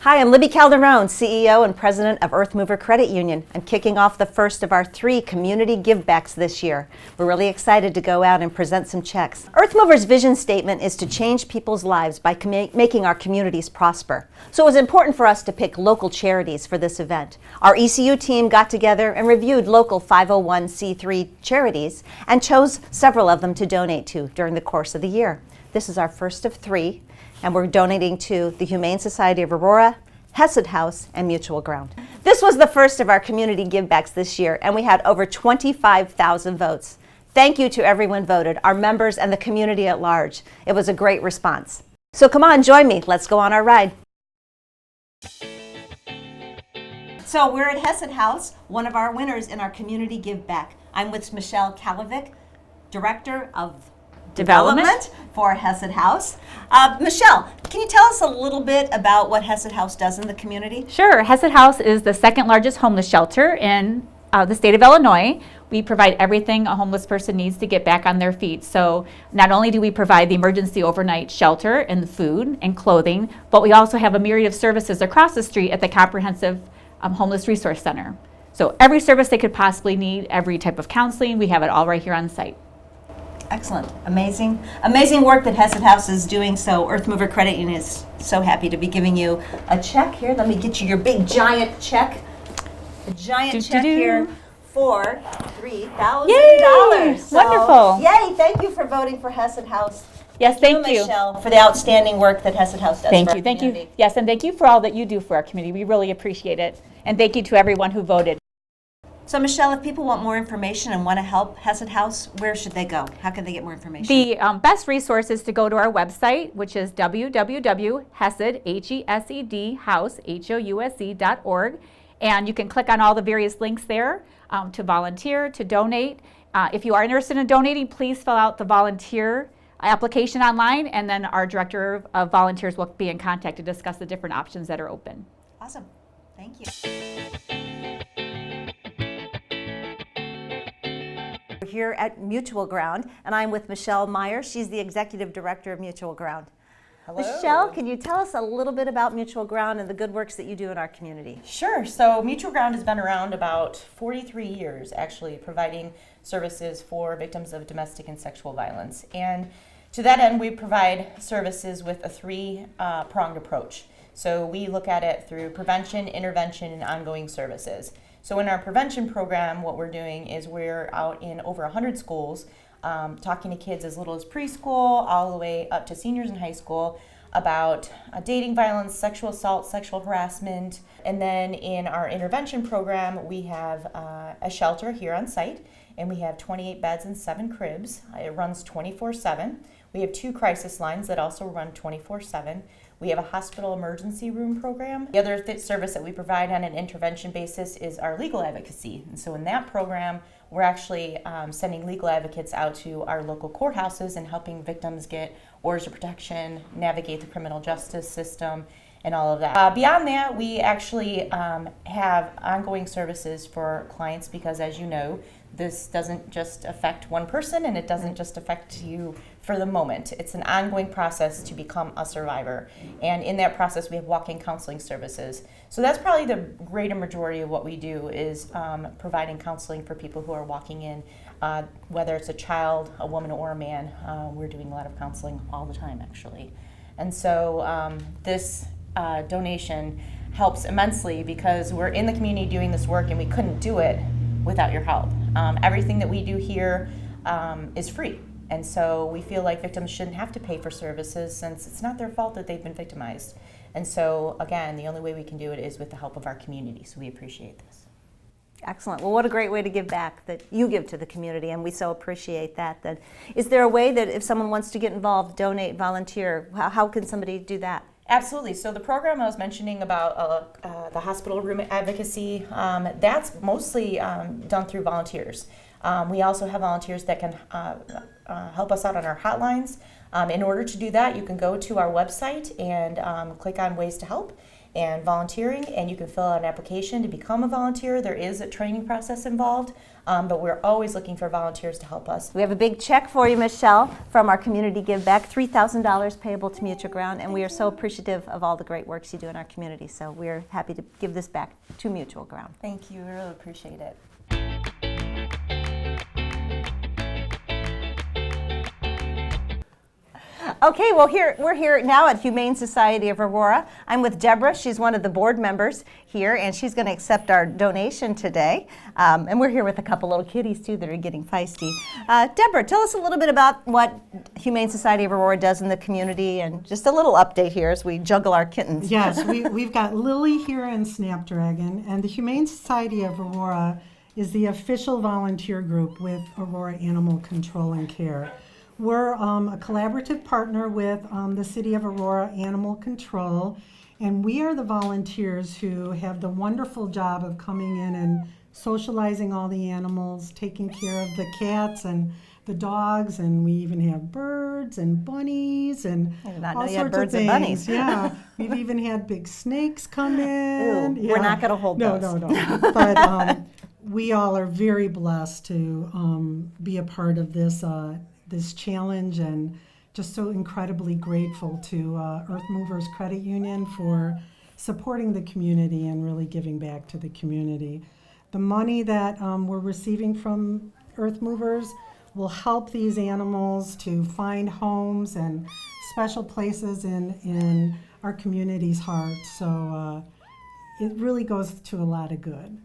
Hi, I'm Libby Calderon, CEO and President of EarthMover Credit Union. I'm kicking off the first of our 3 community givebacks this year. We're really excited to go out and present some checks. EarthMover's vision statement is to change people's lives by making our communities prosper. So it was important for us to pick local charities for this event. Our ECU team got together and reviewed local 501c3 charities and chose several of them to donate to during the course of the year. This is our first of 3. And we're donating to the Humane Society of Aurora, Hesed House, and Mutual Ground. This was the first of our community givebacks this year, and we had over 25,000 votes. Thank you to everyone voted, our members and the community at large. It was a great response. So come on, join me. Let's go on our ride. So we're at Hesed House, one of our winners in our community giveback. I'm with Michelle Kalovic, Director of Development for Hesed House. Michelle, can you tell us a little bit about what Hesed House does in the community? Sure. Hesed House is the second largest homeless shelter in the state of Illinois. We provide everything a homeless person needs to get back on their feet. So not only do we provide the emergency overnight shelter and food and clothing, but we also have a myriad of services across the street at the Comprehensive Homeless Resource Center. So every service they could possibly need, every type of counseling, we have it all right here on site. Excellent. Amazing work that Hesed House is doing. So EarthMover Credit Union is so happy to be giving you a check here. Let me get you your big giant check. A giant check here for $3,000. So, wonderful. Yay, thank you for voting for Hesed House. Yes, thank you. Michelle, for the outstanding work that Hesed House does Thank for you, our thank community. you. Yes, and thank you for all that you do for our community. We really appreciate it. And thank you to everyone who voted. So Michelle, if people want more information and want to help Hesed House, where should they go? How can they get more information? The best resource is to go to our website, which is www.hesed.org, and you can click on all the various links there to volunteer, to donate. If you are interested in donating, please fill out the volunteer application online, and then our Director of Volunteers will be in contact to discuss the different options that are open. Awesome. Thank you. We're here at Mutual Ground, and I'm with Michelle Meyer. She's the Executive Director of Mutual Ground. Hello. Michelle, can you tell us a little bit about Mutual Ground and the good works that you do in our community? Sure. So Mutual Ground has been around about 43 years, actually, providing services for victims of domestic and sexual violence. And to that end, we provide services with a 3-pronged approach. So we look at it through prevention, intervention, and ongoing services. So in our prevention program, what we're doing is we're out in over 100 schools, talking to kids as little as preschool all the way up to seniors in high school about dating violence, sexual assault, sexual harassment. And then in our intervention program, we have a shelter here on site, and we have 28 beds and 7 cribs. It runs 24/7. We have 2 crisis lines that also run 24/7. We have a hospital emergency room program. The other service that we provide on an intervention basis is our legal advocacy. And so in that program, we're actually sending legal advocates out to our local courthouses and helping victims get orders of protection, navigate the criminal justice system, and all of that. Beyond that, we actually have ongoing services for clients because, as you know, this doesn't just affect one person and it doesn't just affect you for the moment. It's an ongoing process to become a survivor. And in that process, we have walk-in counseling services. So that's probably the greater majority of what we do is providing counseling for people who are walking in, whether it's a child, a woman, or a man. We're doing a lot of counseling all the time, actually. And so this donation helps immensely because we're in the community doing this work and we couldn't do it without your help. Everything that we do here is free. And so we feel like victims shouldn't have to pay for services since it's not their fault that they've been victimized. And so, again, the only way we can do it is with the help of our community. So we appreciate this. Excellent. Well, what a great way to give back that you give to the community, and we so appreciate that. Is there a way that if someone wants to get involved, donate, volunteer, how can somebody do that? Absolutely. So the program I was mentioning about the hospital room advocacy, that's mostly done through volunteers. We also have volunteers that can help us out on our hotlines. In order to do that, you can go to our website and click on Ways to Help. and volunteering, and you can fill out an application to become a volunteer. There is a training process involved, but we're always looking for volunteers to help us. We have a big check for you, Michelle, from our Community Giveback, $3,000 payable to Mutual Ground, and we are so appreciative of all the great works you do in our community. So we're happy to give this back to Mutual Ground. Thank you. We really appreciate it. Okay, well, we're here now at Humane Society of Aurora. I'm with Deborah. She's one of the board members here, and she's going to accept our donation today. And we're here with a couple little kitties, too, that are getting feisty. Deborah, tell us a little bit about what Humane Society of Aurora does in the community, and just a little update here as we juggle our kittens. Yes, we've got Lily here and Snapdragon, and the Humane Society of Aurora is the official volunteer group with Aurora Animal Control and Care. We're a collaborative partner with the City of Aurora Animal Control, and we are the volunteers who have the wonderful job of coming in and socializing all the animals, taking care of the cats and the dogs, and we even have birds and bunnies and I did not all know you had sorts birds of and things. bunnies. Yeah, we've even had big snakes come in. Ooh, we're not going to hold No, those. no. But we all are very blessed to be a part of this this challenge, and just so incredibly grateful to EarthMover Credit Union for supporting the community and really giving back to the community. The money that we're receiving from EarthMovers will help these animals to find homes and special places in our community's heart. So it really goes to a lot of good.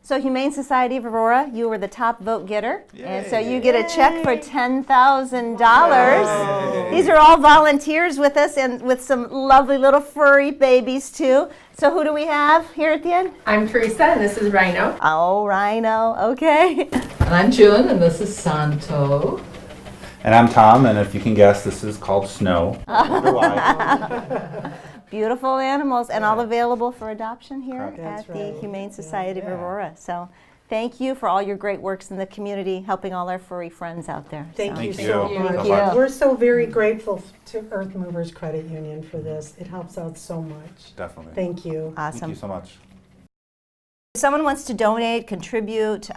So Humane Society of Aurora, you were the top vote getter, and so you get a check for $10,000. These are all volunteers with us, and with some lovely little furry babies too. So who do we have here at the end? I'm Teresa, and this is Rhino. Oh, Rhino, okay. And I'm June, and this is Santo. And I'm Tom, and if you can guess, this is called Snow. I wonder why. Beautiful animals, and all available for adoption here That's at the right. Humane Society of Aurora. So thank you for all your great works in the community, helping all our furry friends out there. Thank So. you Thank so you. much. Thank you. We're so very grateful to EarthMovers Credit Union for this. It helps out so much. Definitely. Thank you. Awesome. Thank you so much. If someone wants to donate, contribute,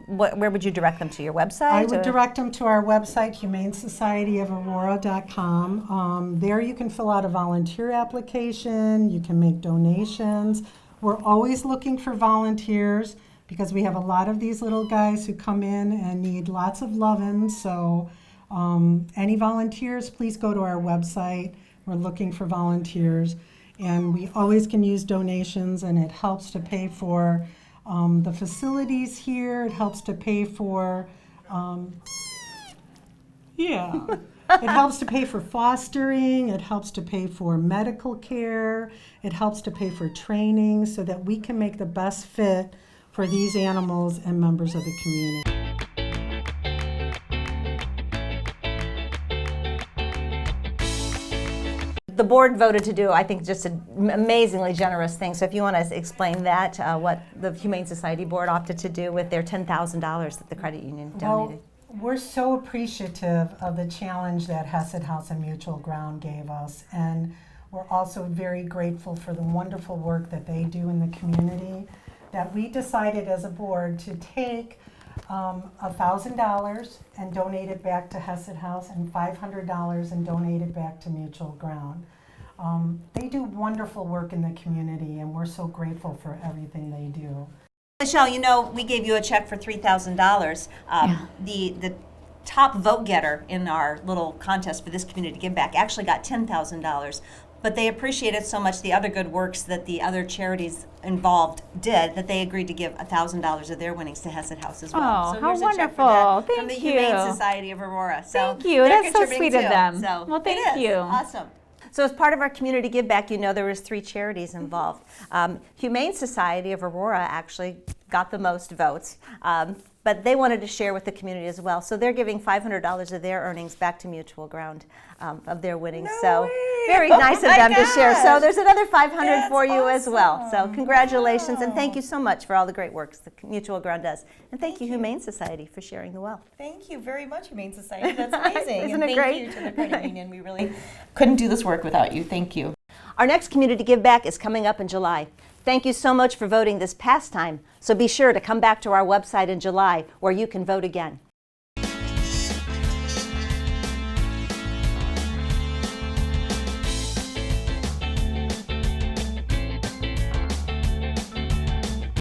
where would you direct them to? Your website? I would or- direct them to our website, humanesocietyofAurora.com. There you can fill out a volunteer application, you can make donations. We're always looking for volunteers because we have a lot of these little guys who come in and need lots of loving. So any volunteers, please go to our website. We're looking for volunteers. And we always can use donations, and it helps to pay for the facilities here. It helps to pay for, it helps to pay for fostering. It helps to pay for medical care. It helps to pay for training so that we can make the best fit for these animals and members of the community. The board voted to do, I think, just an amazingly generous thing. So if you want to explain that, what the Humane Society Board opted to do with their $10,000 that the credit union donated. Well, we're so appreciative of the challenge that Hesed House and Mutual Ground gave us, and we're also very grateful for the wonderful work that they do in the community, that we decided as a board to take $1,000 and donate it back to Hesed House, and $500 and donate it back to Mutual Ground. They do wonderful work in the community, and we're so grateful for everything they do. Michelle, you know, we gave you a check for $3,000. The top vote getter in our little contest for this Community Giveback actually got $10,000. But they appreciated so much the other good works that the other charities involved did that they agreed to give $1,000 of their winnings to Hesed House as well. Oh, so how here's a check for wonderful. that from the Thank Humane you. Society of Aurora. So Thank you. they're That's so contributing sweet of too. them. So Well, thank it is. you. Awesome. So as part of our Community Giveback, you know there was 3 charities involved. Humane Society of Aurora actually got the most votes, but they wanted to share with the community as well. So they're giving $500 of their earnings back to Mutual Ground of their winnings. No way. Very nice of Oh my them to share. So gosh. there's another $500 That's for you as well. So awesome. congratulations, and Wow. thank you so much for all the great works that Mutual Ground does. And thank you, Humane Society, for sharing the wealth. Thank you very much, Humane Society. That's amazing. Isn't and it thank great? you to the credit union. We really couldn't do this work without you. Thank you. Our next Community Giveback is coming up in July. Thank you so much for voting this past time, so be sure to come back to our website in July where you can vote again.